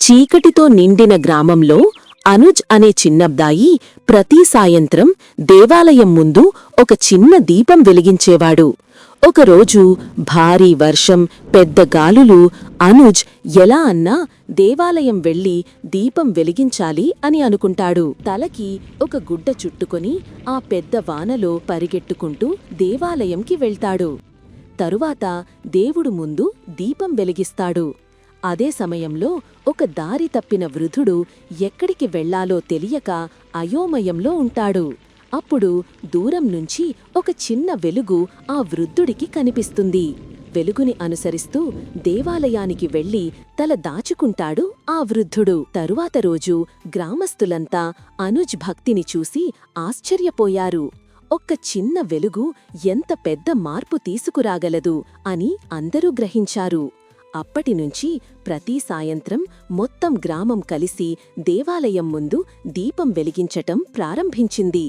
చీకటితో నిండిన గ్రామంలో అనుజ్ అనే చిన్నబ్బాయి ప్రతి సాయంత్రం దేవాలయం ముందు ఒక చిన్న దీపం వెలిగించేవాడు. ఒకరోజు భారీ వర్షం, పెద్ద గాలులు. అనుజ్ ఎలా అన్నా దేవాలయం వెళ్లి దీపం వెలిగించాలి అని అనుకుంటాడు. తలకి ఒక గుడ్డ చుట్టుకొని ఆ పెద్ద వానలో పరిగెట్టుకుంటూ దేవాలయంకి వెళ్తాడు. తరువాత దేవుడు ముందు దీపం వెలిగిస్తాడు. అదే సమయంలో ఒక దారి తప్పిన వృద్ధుడు ఎక్కడికి వెళ్లాలో తెలియక అయోమయంలో ఉంటాడు. అప్పుడు దూరం నుంచి ఒక చిన్న వెలుగు ఆ వృద్ధుడికి కనిపిస్తుంది. వెలుగుని అనుసరిస్తూ దేవాలయానికి వెళ్లి తల దాచుకుంటాడు ఆ వృద్ధుడు. తరువాత రోజు గ్రామస్తులంతా అనుజ్ భక్తిని చూసి ఆశ్చర్యపోయారు. ఒక్క చిన్న వెలుగు ఎంత పెద్ద మార్పు తీసుకురాగలదు అని అందరూ గ్రహించారు. అప్పటినుంచి ప్రతి సాయంత్రం మొత్తం గ్రామం కలిసి దేవాలయం ముందు దీపం వెలిగించటం ప్రారంభించింది.